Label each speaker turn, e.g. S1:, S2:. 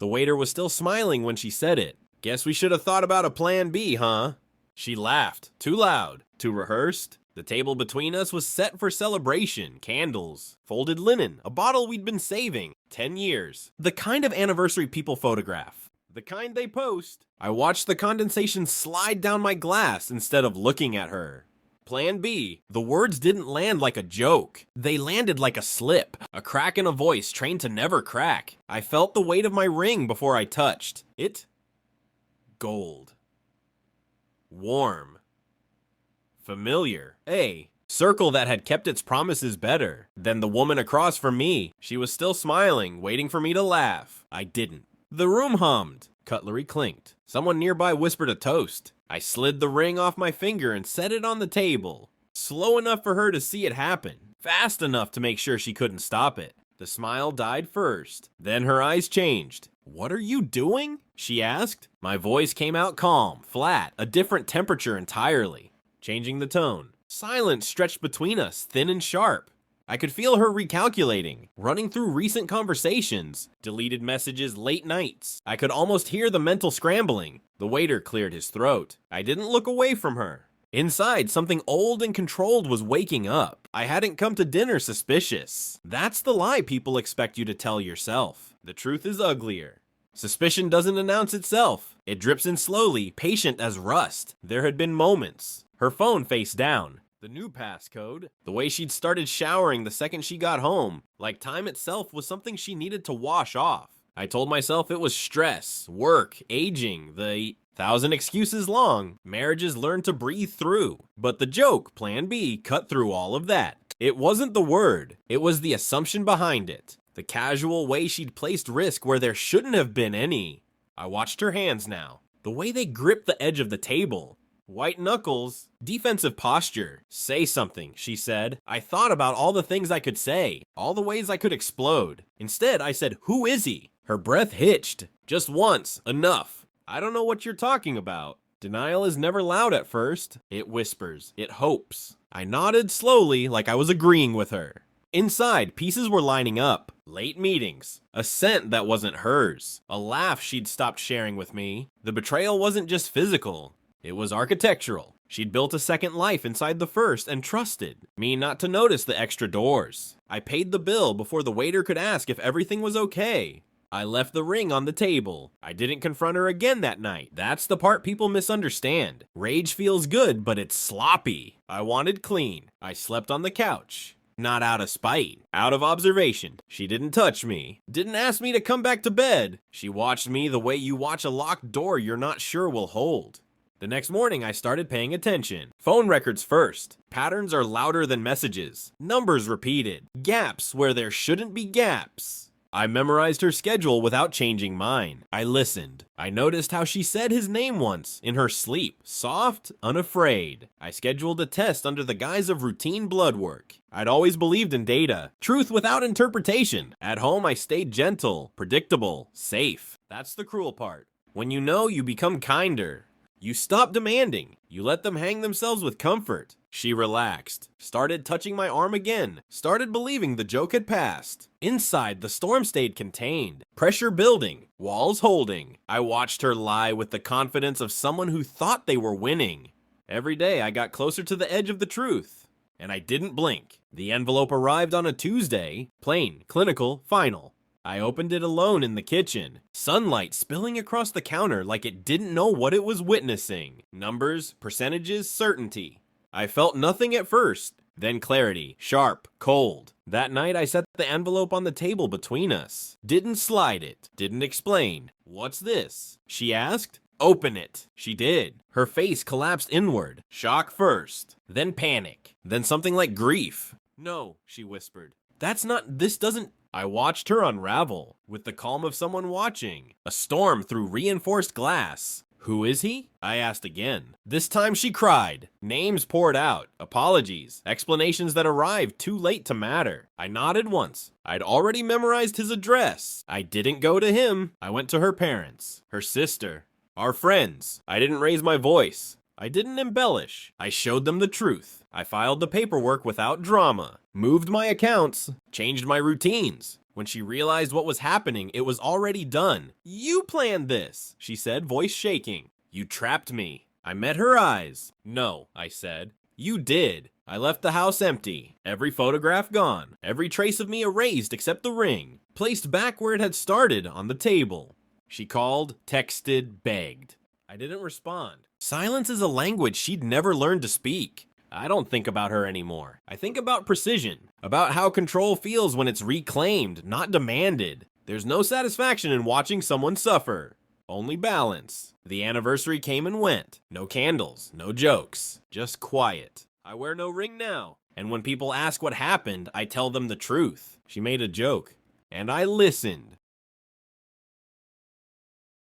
S1: The waiter was still smiling when she said it. Guess we should have thought about a plan B, huh? She laughed, too loud, too rehearsed. The table between us was set for celebration, candles, folded linen, a bottle we'd been saving, 10 years. The kind of anniversary people photograph. The kind they post. I watched the condensation slide down my glass instead of looking at her. Plan B. The words didn't land like a joke. They landed like a slip, a crack in a voice trained to never crack. I felt the weight of my ring before I touched it. Gold. Warm. Familiar. A circle that had kept its promises better than the woman across from me. She was still smiling, waiting for me to laugh. I didn't. The room hummed. Cutlery clinked. Someone nearby whispered a toast. I slid the ring off my finger and set it on the table. Slow enough for her to see it happen. Fast enough to make sure she couldn't stop it. The smile died first. Then her eyes changed. "What are you doing?" she asked. My voice came out calm, flat, a different temperature entirely. Changing the tone. Silence stretched between us, thin and sharp. I could feel her recalculating, running through recent conversations, deleted messages late nights. I could almost hear the mental scrambling. The waiter cleared his throat. I didn't look away from her. Inside, something old and controlled was waking up. I hadn't come to dinner suspicious. That's the lie people expect you to tell yourself. The truth is uglier. Suspicion doesn't announce itself. It drips in slowly, patient as rust. There had been moments. Her phone face down. The new passcode, the way she'd started showering the second she got home, like time itself was something she needed to wash off. I told myself it was stress, work, aging, the 1,000 excuses long, marriages learn to breathe through. But the joke, Plan B, cut through all of that. It wasn't the word, it was the assumption behind it. The casual way she'd placed risk where there shouldn't have been any. I watched her hands now, the way they gripped the edge of the table. White knuckles, defensive posture. Say something, she said. I thought about all the things I could say, all the ways I could explode. Instead, I said, "Who is he?" Her breath hitched. Just once, enough. I don't know what you're talking about. Denial is never loud at first. It whispers. It hopes. I nodded slowly like I was agreeing with her. Inside, pieces were lining up. Late meetings. A scent that wasn't hers. A laugh she'd stopped sharing with me. The betrayal wasn't just physical. It was architectural. She'd built a second life inside the first and trusted me not to notice the extra doors. I paid the bill before the waiter could ask if everything was okay. I left the ring on the table. I didn't confront her again that night. That's the part people misunderstand. Rage feels good, but it's sloppy. I wanted clean. I slept on the couch. Not out of spite, out of observation. She didn't touch me. Didn't ask me to come back to bed. She watched me the way you watch a locked door you're not sure will hold. The next morning, I started paying attention. Phone records first. Patterns are louder than messages. Numbers repeated. Gaps where there shouldn't be gaps. I memorized her schedule without changing mine. I listened. I noticed how she said his name once, in her sleep. Soft, unafraid. I scheduled a test under the guise of routine blood work. I'd always believed in data. Truth without interpretation. At home, I stayed gentle, predictable, safe. That's the cruel part. When you know, you become kinder. You stop demanding. You let them hang themselves with comfort. She relaxed, started touching my arm again, started believing the joke had passed. Inside, the storm stayed contained, pressure building, walls holding. I watched her lie with the confidence of someone who thought they were winning. Every day, I got closer to the edge of the truth, and I didn't blink. The envelope arrived on a Tuesday, plain, clinical, final. I opened it alone in the kitchen, sunlight spilling across the counter like it didn't know what it was witnessing. Numbers, percentages, certainty. I felt nothing at first, then clarity, sharp, cold. That night I set the envelope on the table between us. Didn't slide it, didn't explain. "What's this?" she asked. "Open it." She did. Her face collapsed inward. Shock first, then panic, then something like grief. "No," she whispered. This doesn't. I watched her unravel, with the calm of someone watching. A storm through reinforced glass. "Who is he?" I asked again. This time she cried. Names poured out. Apologies. Explanations that arrived too late to matter. I nodded once. I'd already memorized his address. I didn't go to him. I went to her parents, her sister, our friends. I didn't raise my voice. I didn't embellish. I showed them the truth. I filed the paperwork without drama. Moved my accounts. Changed my routines. When she realized what was happening, it was already done. You planned this, she said, voice shaking. You trapped me. I met her eyes. No, I said. You did. I left the house empty. Every photograph gone. Every trace of me erased except the ring. Placed back where it had started, on the table. She called, texted, begged. I didn't respond. Silence is a language she'd never learned to speak. I don't think about her anymore. I think about precision. About how control feels when it's reclaimed, not demanded. There's no satisfaction in watching someone suffer. Only balance. The anniversary came and went. No candles, no jokes, just quiet. I wear no ring now. And when people ask what happened, I tell them the truth. She made a joke. And I listened.